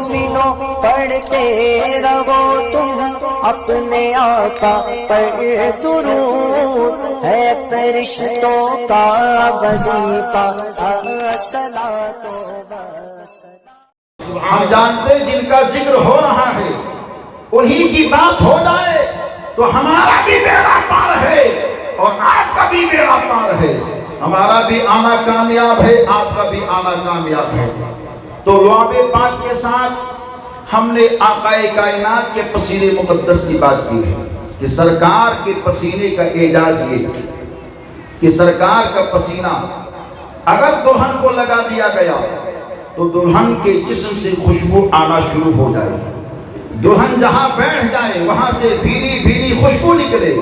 مومنوں پڑھتے رہو تم اپنے آقا پر درود، ہے فرشتوں کا وظیفہ الصلاۃ والسلام۔ ہم جانتے جن کا ذکر ہو رہا ہے انہی کی بات ہو جائے تو ہمارا بھی بیڑا پار ہے اور آپ کا بھی بیڑا پار ہے، ہمارا بھی آنا کامیاب ہے، آپ کا بھی آنا کامیاب ہے۔ تو لعاب پاک کے ساتھ ہم نے آقا کائنات کے پسینے مقدس کی بات کی ہے کہ سرکار کے پسینے کا اعجاز یہ کہ سرکار کا پسینہ اگر دلہن کو لگا دیا گیا تو دلہن کے جسم سے خوشبو آنا شروع ہو جائے، دلہن جہاں بیٹھ جائے وہاں سے بھینی بھینی خوشبو نکلے،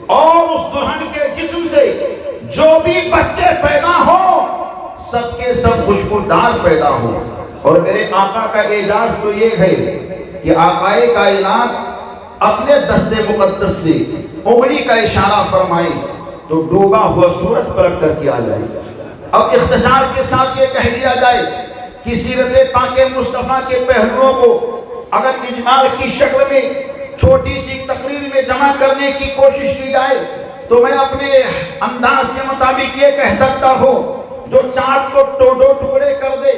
اور اس دلہن کے جسم سے جو بھی بچے پیدا ہو سب کے سب خوشبودار پیدا ہو۔ اور میرے آقا کا اعجاز تو یہ ہے کہ آقا کائنات اپنے دست مقدس سے انگلی کا اشارہ فرمائے تو ڈوبا ہوا سورج پلٹ کر کے آ جائے۔ اب اختصار کے ساتھ یہ کہہ دیا جائے کہ سیرت پاک مصطفیٰ کے پہلوؤں کو اگر اجمال کی شکل میں چھوٹی سی تقریر میں جمع کرنے کی کوشش کی جائے تو میں اپنے انداز کے مطابق یہ کہہ سکتا ہوں، جو چاند کو دو ٹکڑے کر دے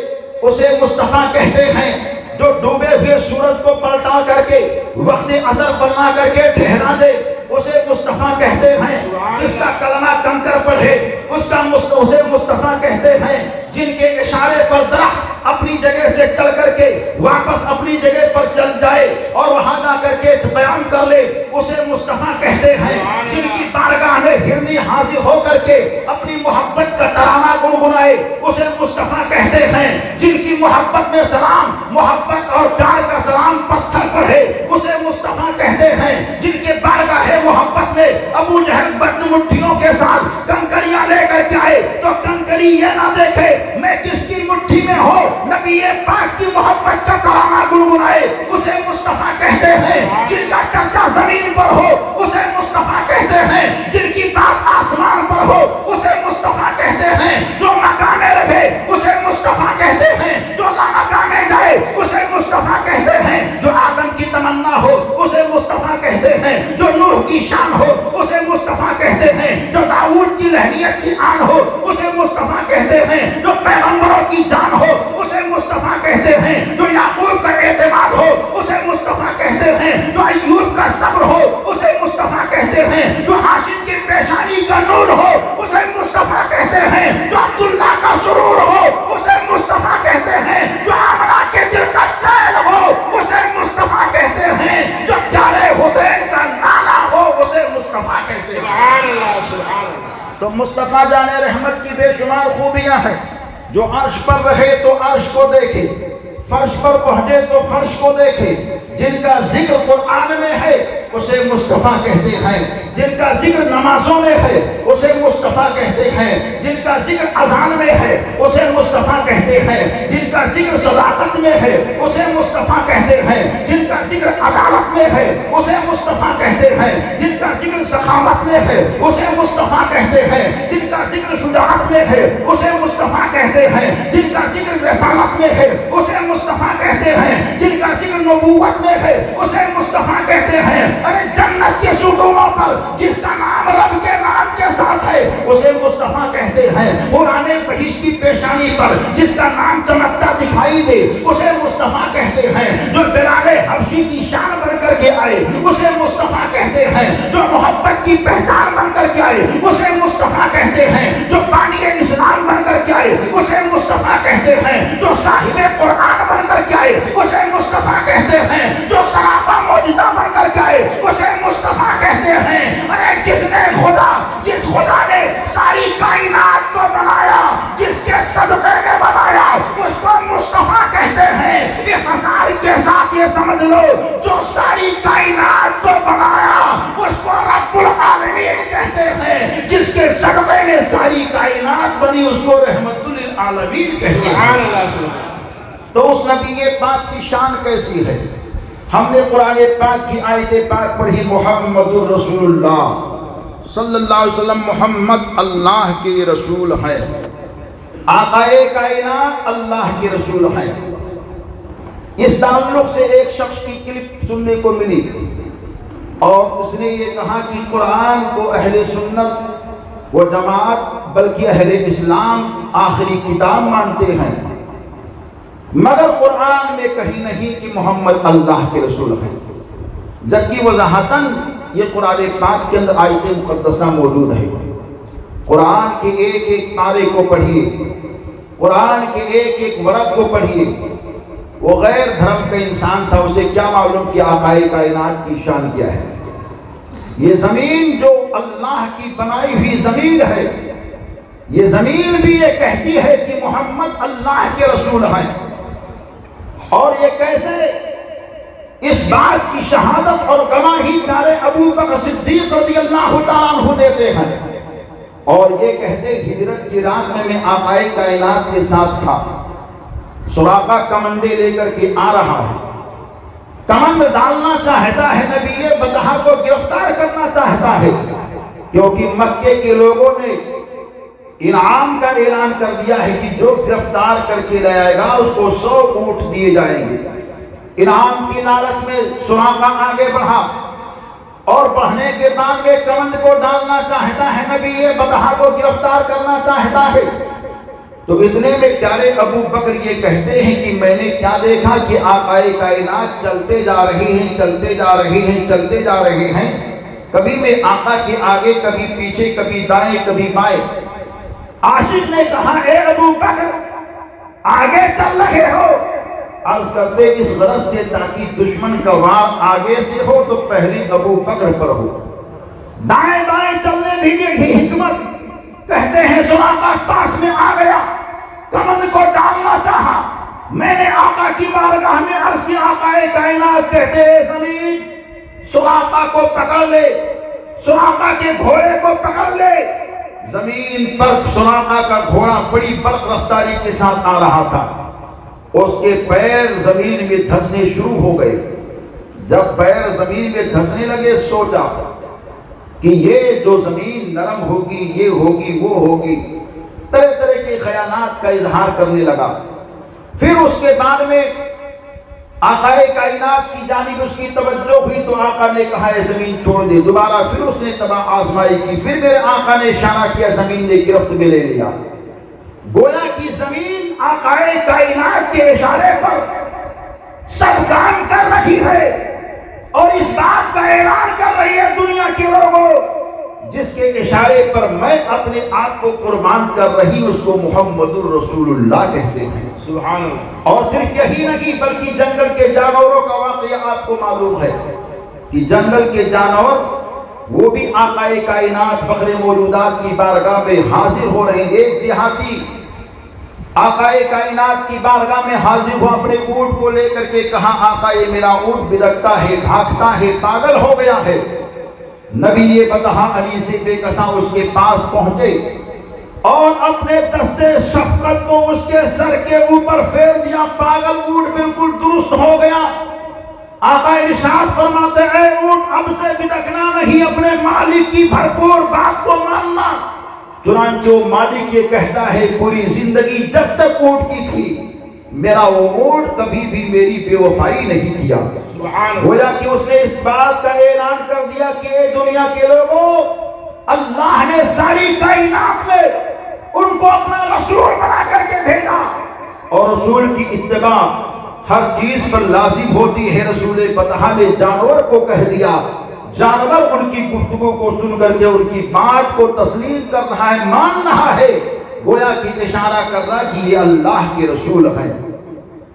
اسے مصطفیٰ کہتے ہیں، جو ڈوبے ہوئے سورج کو پلٹا کر کے وقت اثر بنا کر کے ٹھہرا دے اسے مصطفیٰ کہتے ہیں، جس کا کلمہ کنکر پڑھے اسے مصطفیٰ کہتے ہیں، جن کے اشارے پر درخت اپنی جگہ سے چل کر کے واپس اپنی جگہ پر چل جائے اور وہاں جا کر کے قیام کر لے اسے مصطفیٰ کہتے ہیں، جن کی بارگاہ میں ہرنی حاضر ہو کر کے اپنی محبت کا ترانہ گنگنائے اسے مصطفیٰ کہتے ہیں، جن کی محبت میں سلام محبت اور پیار کا سلام پتھر پڑھے اسے مصطفیٰ کہتے ہیں، جن کے بارگاہ محبت میں ابو جہل بد مٹھیوں کے ساتھ کنکریاں لے کر کے آئے تو کنکری یہ نہ دیکھے میں کس کی مٹھی میں ہو، نبی پاک کی محبت کا ترانہ گنگنائے اسے مصطفیٰ کہتے ہیں، جن کا چرچا زمین پر ہو اسے مصطفیٰ کہتے ہیں، جن کی بات آسمان پر ہو اسے مصطفیٰ کہتے ہیں، جو مقام رہے اسے مصطفیٰ کہتے ہیں، جو لامقام جائے اسے مصطفیٰ کہتے ہیں، جو آدم کی تمنا ہو اسے مصطفیٰ کہتے ہیں، جو نوح کی شان ہو اسے مصطفیٰ کہتے ہیں، جو داؤد کی لہریت کی آن ہو اسے مصطفیٰ کہتے ہیں، جو پیغمبروں کی جان ہو اسے مصطفیٰ کہتے ہیں، جو یعقوب کا اعتماد ہو اسے مصطفیٰ کہتے ہیں، جو ایوب کا صبر ہو اسے مصطفیٰ کہتے ہیں، جو ہاشم کی پیشانی کا نور ہو اسے مصطفیٰ کہتے ہیں، جو عبداللہ کا سرور ہو اسے مصطفیٰ کہتے ہیں، جو آمنہ کے دل کا چین ہو اسے مصطفیٰ کہتے ہیں، جو پیارے حسین کا نانا ہو اسے مصطفیٰ کہتے ہیں۔ سبحان اللہ سبحان اللہ۔ تو مصطفیٰ جان رحمت کی بے شمار خوبیاں ہیں، جو عرش پر رہے تو عرش کو دیکھے، فرش پر پہنچے تو فرش کو دیکھے، جن کا ذکر قرآن میں ہے اسے مصطفیٰ کہتے ہیں، جن کا ذکر نمازوں میں ہے اسے مصطفیٰ کہتے ہیں، جن کا ذکر اذان میں ہے اسے مصطفیٰ کہتے ہیں، جن کا ذکر صداقت میں ہے اسے مصطفیٰ کہتے ہیں، جن کا ذکر عدالت میں ہے اسے مصطفیٰ کہتے ہیں، جن کا ذکر سخاوت میں ہے اسے مصطفیٰ کہتے ہیں، جن کا ذکر شجاعت میں ہے اسے مصطفیٰ کہتے ہیں، جن کا ذکر رسالت میں ہے اسے مصطفیٰ کہتے ہیں، جن کا ذکر نبوت میں ہے اسے مصطفیٰ کہتے ہیں۔ ارے جنت کے ستونوں پر جس کا نام رب کے نام کے ساتھ ہے اسے مصطفیٰ کہتے ہیں، قرآن بہشت کی پیشانی پر جس کا نام چمکتا دکھائی دے اسے مصطفیٰ کہتے ہیں، جو بلال حبشی کی شان بن کر کے آئے اسے مصطفیٰ کہتے ہیں، جو محبت کی پہچان بن کر کے آئے اسے مصطفیٰ کہتے ہیں، جو بانی اسلام بن کر کے آئے اسے مصطفیٰ کہتے ہیں، جو صاحب قرآن بن کر کے آئے اسے مصطفیٰ کہتے ہیں، جو سراپا معجزہ بن کر کے آئے اسے مصطفیٰ کہتے ہیں۔ ارے جس خدا نے ساری کائنات کو بنایا، جس کے صدقے میں بنایا اس کو مصطفیٰ کہتے ہیں۔ اختصار کے ساتھ یہ سمجھ لو، جو ساری کائنات کو بنایا اس کو رب العالمین کہتے ہیں، جس کے صدقے میں ساری کائنات بنی اس کو رحمت للعالمین کہتے ہیں۔ تو اس نبی پاک کی شان کیسی ہے؟ ہم نے قرآن پاک کی آیت پاک پڑھی، محمد الرسول اللہ صلی اللہ علیہ وسلم محمد اللہ کے رسول ہیں، آقا کائنات اللہ کے رسول ہیں۔ اس تعلق سے ایک شخص کی کلپ سننے کو ملی اور اس نے یہ کہا کہ قرآن کو اہل سنت و جماعت بلکہ اہل اسلام آخری کتاب مانتے ہیں، مگر قرآن میں کہیں نہیں کہ محمد اللہ کے رسول ہیں، جبکہ وضاحتاً یہ قرآن پاک کے اندر آیت مقدسہ موجود ہے۔ قرآن کے ایک ایک پارے کو پڑھیے، قرآن کے ایک ایک ورق کو پڑھیے۔ وہ غیر دھرم کا انسان تھا، اسے کیا معلوم کہ آقا کائنات کی شان کیا ہے۔ یہ زمین جو اللہ کی بنائی ہوئی زمین ہے، یہ زمین بھی یہ کہتی ہے کہ محمد اللہ کے رسول ہیں، اور یہ کیسے اس بات کی شہادت اور گواہی پیارے ابو بکر صدیق رضی اللہ تعالیٰ عنہ دیتے ہیں، اور یہ کہتے ہجرت کی رات میں آقا کائنات کے ساتھ تھا، سراقہ کمندے لے کر کے آ رہا ہے، کمند ڈالنا چاہتا ہے، نبی بطحہ کو گرفتار کرنا چاہتا ہے، کیونکہ مکے کے لوگوں نے انعام کا اعلان کر دیا ہے کہ جو گرفتار کر کے لے آئے گا اس کو 100 اونٹ دیے جائیں گے۔ انعام کی لالچ میں سراقہ آگے بڑھا، اور بڑھنے کے بعد میں کمند کو ڈالنا چاہتا ہے، نبی بطحہ کو گرفتار کرنا چاہتا ہے۔ تو اتنے میں پیارے ابو بکر یہ کہتے ہیں کہ میں نے کیا دیکھا کہ آقا کائنات چلتے جا رہے ہیں، چلتے جا رہے ہیں، چلتے جا رہے ہیں، کبھی میں آقا کے آگے، کبھی پیچھے، کبھی دائیں کبھی بائیں۔ عاشق نے کہا اے ابو بکر آگے چل رہے ہو، عرض کرتے اس غرض سے تاکہ دشمن کا وار آگے سے ہو تو پہلے ابو بکر پر ہو، دائیں بائیں چلنے بھی یہی حکمت۔ کہتے ہیں سراقہ پاس میں آ گیا، کمند کو ڈالنا چاہا، میں نے آقا کی بارگاہ میں عرض کی آقا کائنات کہتے ہیں زمین سراقہ کو پکڑ لے، سراقہ کے گھوڑے کو پکڑ لے۔ زمین پر سراقہ کا گھوڑا بڑی برق رفتاری کے ساتھ آ رہا تھا، اس کے پیر زمین میں دھسنے شروع ہو گئے۔ جب پیر زمین میں دھسنے لگے سوچا کہ یہ جو زمین نرم ہوگی، یہ ہوگی، وہ ہوگی، طرح طرح کے خیالات کا اظہار کرنے لگا۔ پھر اس کے بعد میں آقا کائنات کی جانب اس کی توجہ ہوئی تو آقا نے کہا اے زمین چھوڑ دے۔ دوبارہ پھر اس نے تباہ آزمائی کی، پھر میرے آقا نے اشارہ کیا، زمین نے گرفت میں لے لیا۔ گویا کی زمین آقا کائنات کے اشارے پر سب کام کر رہی ہے، اور اس بات کا اعلان کر رہی ہے دنیا کے لوگوں، جس کے اشارے پر میں اپنے آپ کو قربان کر رہی اس کو محمد الرسول اللہ کہتے ہیں۔ سبحان اللہ۔ اور صرف یہی نہیں بلکہ جنگل کے جانوروں کا واقعہ آپ کو معلوم ہے کہ جنگل کے جانور وہ بھی آقا کائنات فخر موجودات کی بارگاہ میں حاضر ہو رہے ہیں۔ ایک دیہاتی آقا کائنات کی بارگاہ میں حاضر ہوا، اپنے اونٹ کو لے کر کے کہا آقا یہ میرا اونٹ بدکتا ہے، بھاگتا ہے، پاگل ہو گیا ہے۔ نبی بطحہ علی سے بے کساں اس کے پاس پہنچے اور اپنے دستے شفقت کو اس کے سر کے اوپر پھیر دیا، پاگل اونٹ بالکل درست ہو گیا۔ آقا ارشاد فرماتے اے اونٹ اب سے بدکنا نہیں، اپنے مالک کی بھرپور بات کو ماننا۔ چنانچہ وہ مالک یہ کہتا ہے پوری زندگی جب تک اونٹ کی تھی میرا وہ اونٹ کبھی بھی میری بے وفائی نہیں کیا۔ گویا کہ اس نے اس بات کا اعلان کر دیا کہ اے دنیا کے لوگوں، اللہ نے ساری کائنات میں ان کو اپنا رسول بنا کر کے بھیجا، اور رسول کی اتباع ہر چیز پر لازم ہوتی ہے۔ رسول بطحہ نے جانور کو کہہ دیا، جانور ان کی گفتگو کو سن کر کے ان کی بات کو تسلیم کر رہا ہے، مان رہا ہے، گویا کہ اشارہ کر رہا کہ یہ اللہ کے رسول ہیں۔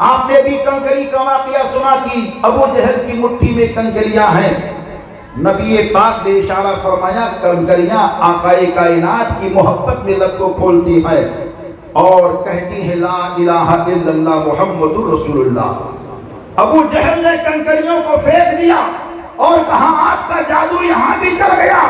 آپ نے بھی کنکری کا واقعہ سنا کہ ابو جہل کی مٹھی میں کنکریاں ہیں، نبی پاک نے اشارہ فرمایا کنکریاں آقا کائنات کی محبت میں لب کو کھولتی ہے اور کہتی ہے لا الہ الا اللہ محمد الرسول اللہ۔ ابو جہل نے کنکریوں کو پھینک دیا اور کہا آپ کا جادو یہاں بھی چل گیا،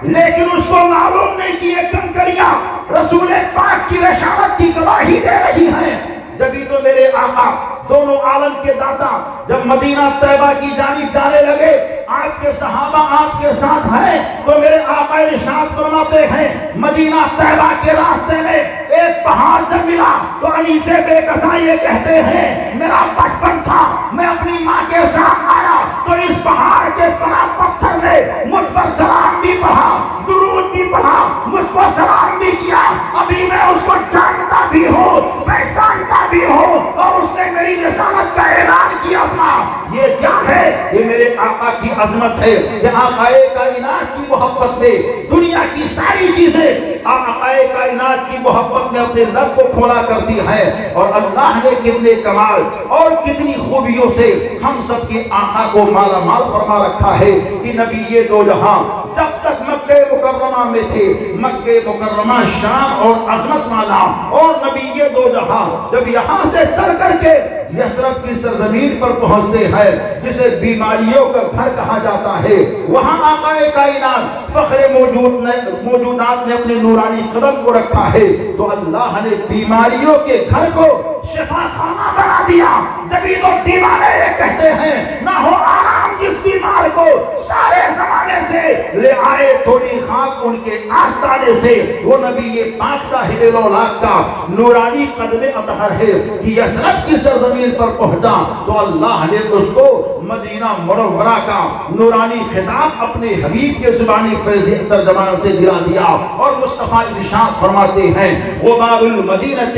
لیکن اس کو معلوم نہیں کہ یہ کنکریاں رسول پاک کی رسالت کی گواہی دے رہی ہیں۔ جبھی تو میرے آقا دونوں عالم کے داتا جب مدینہ طیبہ کی جانب جانے لگے، آپ کے صحابہ آپ کے ساتھ ہیں، تو میرے آقا ارشاد فرماتے ہیں مدینہ طیبہ کے راستے میں ایک پہاڑ جب ملا تو علی سے بے کساں یہ کہتے ہیں میرا بچپن تھا میں اپنی ماں کے ساتھ آیا تو اس پہاڑ کے فنا پتھر نے مجھ پر سلام بھی پڑھا، درود بھی پڑھا، مجھ کو سلام بھی کیا، ابھی میں اس کو جانتا بھی ہوں، پہچانتا بھی ہوں، اور اس نے میری رسالت کا اعلان کیا تھا۔ یہ کیا ہے؟ یہ میرے آقا کی عظمت ہے کہ آقا کائنات کی محبت میں دنیا کی ساری چیزیں آقا کائنات کی محبت میں اپنے رب کو کھولا کرتی ہے، اور اللہ نے کتنے کمال اور کتنی خوبیوں سے ہم سب کے آقا کو مالا مال فرما رکھا ہے کہ نبی دو جہاں جب تک مکہ مکرمہ میں تھے، مکہ مکرمہ شان اور عظمت والا، اور نبی دو جہاں جب یہاں سے چل کر کے یثرب کی سرزمین پر پہنچتے ہیں جسے بیماریوں کا گھر کہا جاتا ہے، وہاں آقا کائنات فخر موجودات نے اپنے نورانی قدم کو رکھا ہے، تو اللہ نے بیماریوں کے گھر کو شفا خانہ بنا دیا۔ جبھی تو دیوانے یہ کہتے ہیں نہ ہو آرام جس بیمار کو سارے زمانے سے لے آئے تھوڑی خاک ان کے آستانے سے۔ وہ نبی پاک صاحب اولاد کا نورانی قدم اطہر ہے کہ یثرب کی سرزمین پر پہنچا تو اللہ نے اس کو مدینہ منورہ کا نورانی خطاب اپنے حبیب کے زبانی فیض ترجمان سے دلا دیا، اور مصطفیٰ ارشاد فرماتے ہیں غبار المدینہ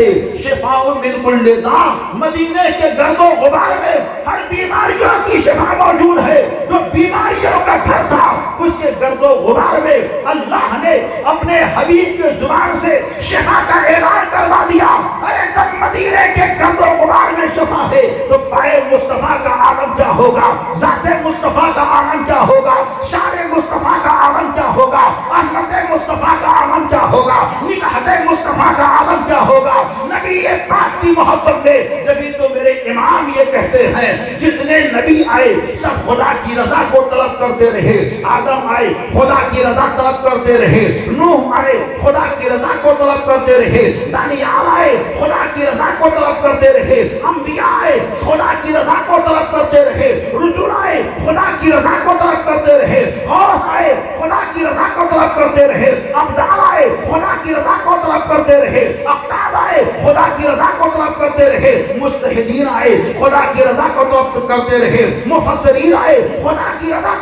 شفاء من کل داء، مدینے کے گرد و غبار میں ہر بیماریوں کی شفا موجود ہے۔ جو بیماریوں کا گھر تھا اس کے گرد و غبار میں اللہ نے اپنے حبیب کے زبان سے شفا کا اعلان کروا دیا۔ ارے جب مدینے کے گرد و غبار میں شفا ہے تو پائے مصطفیٰ کا عالم کیا ہوگا، ذات مصطفیٰ کا عالم کیا ہوگا، شان مصطفیٰ کا عالم کیا ہوگا، عظمت مصطفیٰ کا عالم کیا ہوگا، نکاحت مصطفیٰ کا عالم کیا ہوگا۔ نبی پاک کی محبت میں جبھی تو میرے امام یہ کہتے ہیں جتنے نبی آئے سب خدا کی رضا کو طلب کرتے رہے۔ آدم آئے خدا کی رضا طلب کرتے رہے، نوح آئے خدا کی رضا کو طلب کرتے رہے، دانیال آئے خدا کی رضا کو طلب کرتے رہے، انبیاء آئے خدا کی رضا کو طلب کرتے رہے، رسول آئے خدا کی رضا کو طلب کرتے رہے، غوث آئے خدا کی رضا کو طلب کرتے رہے، ابدال آئے خدا کی رضا کو طلب کرتے رہے، اقطاب آئے خدا کی رضا کو طلب کرتے رہے، مجتہدین آئے خدا کی رضا کو طلب کرتے رہے، مفسرین آئے خدا کی رضا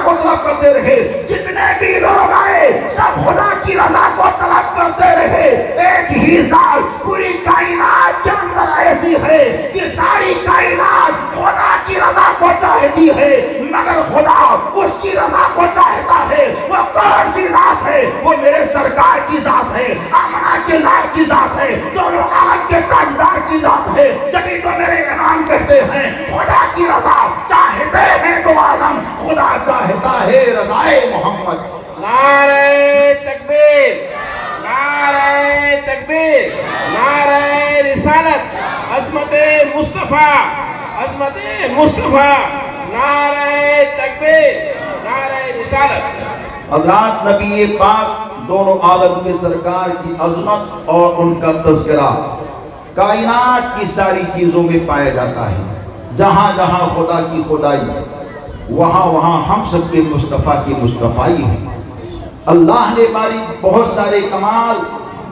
کو طلب کرتے رہے، جتنے بھی لوگ آئے سب خدا کی رضا کو طلب کرتے رہے۔ ایک ہی ذات پوری کائنات کے اندر ایسی ہے کہ ساری کائنات خدا کی رضا کو چاہتی ہے، مگر خدا اس کی رضا کو چاہتا ہے۔ وہ کون سی ذات ہے؟ وہ میرے سرکار کی ذات ہے، آمنہ کے لال کی ذات ہے، دونوں عالم کے تاجدار کی ذات ہے۔ جبھی تو میرے امام کہتے ہیں خدا کی رضا چاہتے ہیں تو عالم، خدا چاہتا ہے رضائے محمد۔ نعرہ تکبیر، نعرہ تکبیر، نعرہ رسالت، عظمت مصطفیٰ، عظمت مصطفیٰ، نعرہ تکبیر، نعرہ رسالت۔ حضرات نبی پاک دونوں عالم کے سرکار کی عظمت اور ان کا تذکرہ کائنات کی ساری چیزوں میں پایا جاتا ہے۔ جہاں جہاں خدا کی خدائی وہاں وہاں ہم سب کے مصطفیٰ کی مصطفائی ہے۔ اللہ نے باری بہت سارے کمال،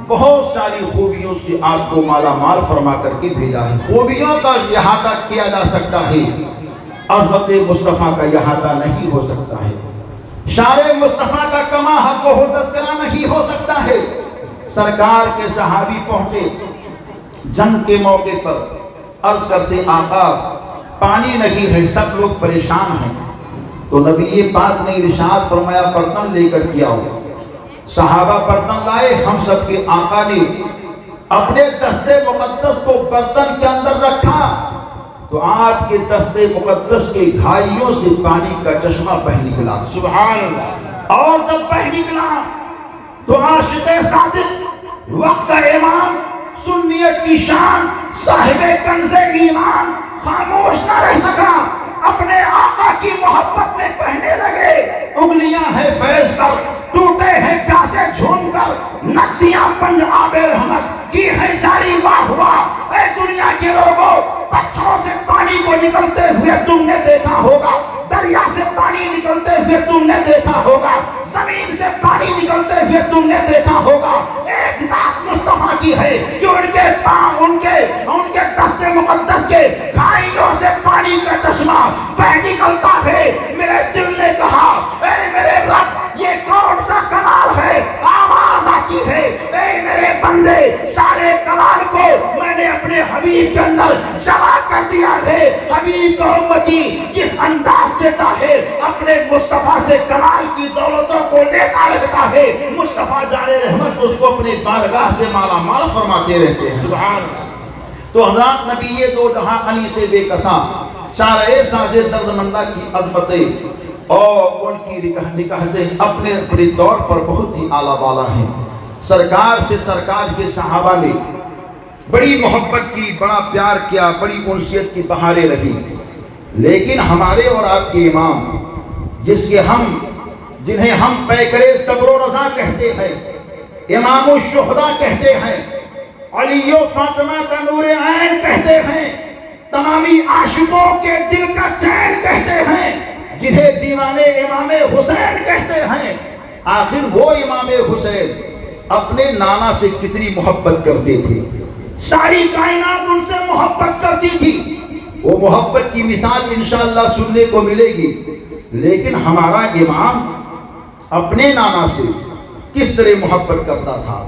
بہت ساری خوبیوں سے آپ کو مالا مال فرما کر کے بھیجا ہے۔ خوبیوں کا احاطہ کیا جا سکتا ہے، عظمت مصطفیٰ کا احاطہ نہیں ہو سکتا ہے، شان مصطفیٰ کا کما حق و تذکرہ نہیں ہو سکتا ہے۔ سرکار کے صحابی پہنچے جنگ کے موقع پر، عرض کرتے آقا پانی نہیں ہے، سب لوگ پریشان ہیں۔ تو نبی پاک نے ارشاد فرمایا برتن لے کر کے آؤ۔ صحابہ برتن لائے، ہم سب کے آقا نے اپنے دست مقدس کو برتن کے اندر رکھا تو آپ کے دست مقدس کے گھائیوں سے پانی کا چشمہ بہ نکلا، سبحان اللہ۔ اور جب بہ نکلا تو عاشق صادق، وقت امام، سنیت کی شان، صاحب کنز ایمان خاموش نہ رہ سکا، اپنے آقا کی محبت میں کہنے لگے انگلیاں ہیں فیض کر، ٹوٹے ہیں پیاسے جھوم کر، ندیاں پنج آب رحمت کی ہے جاری واہ واہ۔ اے دنیا کے لوگوں، پتھروں سے پانی کو نکلتے ہوئے تم نے دیکھا ہوگا، دریا سے پانی نکلتے ہوئے تم نے دیکھا ہوگا، زمین سے پانی نکلتے ہوئے تم نے دیکھا ہوگا۔ ایک ذات مصطفیٰ کی ہے کہ ان کے پاؤں، ان کے دست مقدس کے گھائیوں سے پانی نکلتا ہے، میرے دل نے کہا اے میرے رب یہ کون سا کمال ہے، آواز آتی ہے اے میرے بندے سارے کمال کو میں نے اپنے حبیب کے اندر جمع کر دیا ہے۔ حبیب کا امتی جس انداز دیتا ہے اپنے مصطفیٰ سے کمال کی دولتوں کو لیتا رہتا ہے، مصطفیٰ جان رحمت اس کو اپنے بارگاہ سے مالا مال فرماتے رہتے ہیں۔ سبحان اللہ۔ تو حضرات نبی دو جہاں علی سے بے کساں، چارے ساجے درد مندہ کی عظمتیں اور ان کی نکاحتیں اپنے اپنے طور پر بہت ہی اعلیٰ بالا ہیں۔ سرکار سے سرکار کے صحابہ نے بڑی محبت کی، بڑا پیار کیا، بڑی انسیت کی بہاریں رہی، لیکن ہمارے اور آپ کے امام جنہیں ہم پیکرے صبر و رضا کہتے ہیں، امام الشہداء کہتے ہیں، علی و فاطمہ کا نور عین کہتے ہیں، تمامی عاشقوں کے دل کا چین کہتے ہیں، جنہیں دیوانے امام حسین کہتے ہیں، آخر وہ امام حسین اپنے نانا سے کتنی محبت کرتے تھے، ساری کائنات ان سے محبت کرتی تھی۔ وہ محبت کی مثال انشاءاللہ سننے کو ملے گی، لیکن ہمارا امام اپنے نانا سے کس طرح محبت کرتا تھا۔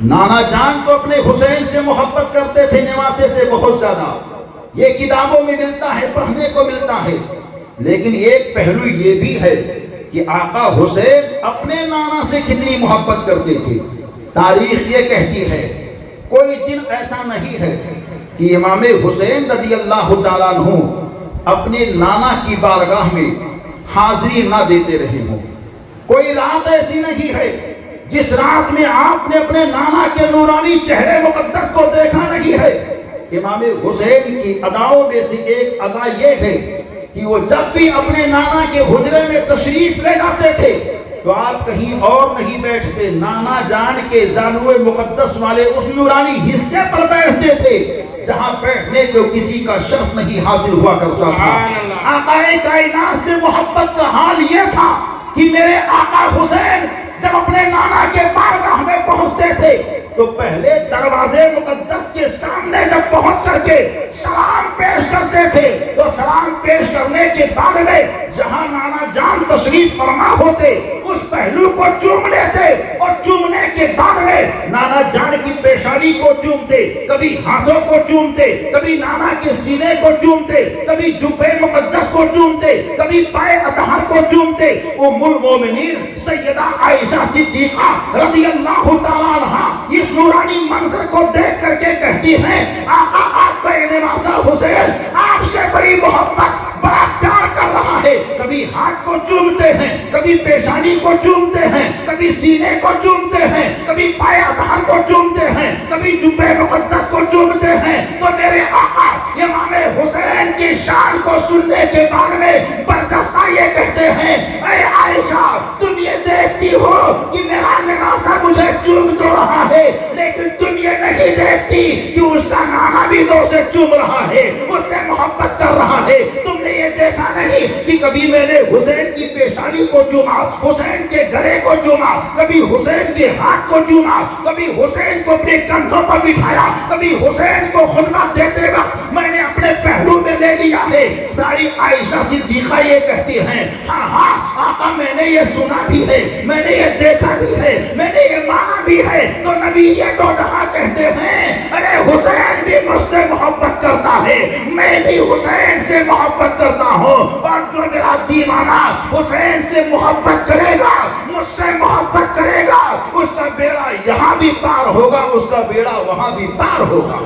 نانا جان تو اپنے حسین سے محبت کرتے تھے، نواسے سے بہت زیادہ، یہ کتابوں میں ملتا ہے، پڑھنے کو ملتا ہے، لیکن ایک پہلو یہ بھی ہے کہ آقا حسین اپنے نانا سے کتنی محبت کرتے تھے۔ تاریخ یہ کہتی ہے کوئی دن ایسا نہیں ہے کہ امام حسین رضی اللہ تعالیٰ عنہ اپنے نانا کی بارگاہ میں حاضری نہ دیتے رہے ہوں۔ کوئی رات ایسی نہیں ہے جس رات میں آپ نے اپنے نانا کے نورانی چہرے مقدس کو دیکھا نہیں ہے۔ امام حسین کی اداؤں میں سے ایک ادا یہ ہے کہ وہ جب بھی اپنے نانا کے حجرے میں تشریف لے جاتے تھے تو آپ کہیں اور نہیں بیٹھتے، نانا جان کے زانوے مقدس والے اس نورانی حصے پر بیٹھتے تھے جہاں بیٹھنے کو کسی کا شرف نہیں حاصل ہوا کرتا تھا۔ آقا کائنات سے محبت کا حال یہ تھا کہ میرے آقا حسین جب اپنے نانا کے بارگاہ میں پہنچتے تھے تو پہلے دروازے مقدس کے سامنے جب پہنچ کر کے سلام پیش کرتے تھے تو سلام پیش کرنے کے بعد میں جہاں نانا جان تشریف فرما ہوتے اس پہلو کو چوم لیتے، اور چومنے کے بعد میں نانا جان کی پیشانی کو چومتے، کبھی ہاتھوں کو چومتے، کبھی نانا کے سینے کو چومتے، کبھی جبے مقدس کو چومتے، کبھی پائے اطہر کو چومتے۔ ام المومنین سیدہ عائشہ صدیقہ رضی اللہ تعالیٰ عنہا اس نورانی منظر کو دیکھ کر کے کہتی ہیں آقا آپ کا نواسہ حسین آپ سے بڑی محبت بڑا پیار کر رہا ہے، کبھی ہاتھ کو چومتے ہیں، کبھی پیشانی کو چومتے ہیں، کبھی سینے کو چومتے ہیں، کبھی پائے اطہر کو چومتے ہیں، کبھی جبے مقدس کو چومتے ہیں۔ تو میرے آقا امام حسین کی شان کو سننے کے بعد میں برجستہ یہ کہتے ہیں اے عائشہ تم یہ دیکھتی ہو کہ میرا نواسہ مجھے چوم تو رہا ہے، لیکن تم یہ نہیں دیکھتی کہ اس کا نانا بھی تو اسے چوم رہا ہے، اس سے محبت کر رہا ہے۔ تم نے یہ دیکھا نہیں کہ کبھی میں نے حسین کی پیشانی کو چوما، حسین کے گلے کو چوما، کبھی حسین کے ہاتھ کو چوما، کبھی حسین کو اپنے کندھوں پر بٹھایا، کبھی حسین کو خطبہ دیتے وقت میں نے اپنے پہلو میں لے لیا ہے۔ پیاری عائشہ صدیقہ یہ کہتی ہیں ہاں ہاں آقا میں نے یہ سنا بھی ہے، میں نے یہ دیکھا بھی ہے، میں نے یہ مانا بھی ہے۔ تو نبی یہ دو جہاں کہتے ہیں ارے حسین بھی مجھ سے محبت کرتا ہے، میں بھی حسین سے محبت کرتا ہوں، اور جو میرا دیوانہ حسین سے محبت کرے گا مجھ سے محبت کرے گا اس کا بیڑا یہاں بھی پار ہوگا، اس کا بیڑا وہاں بھی پار ہوگا۔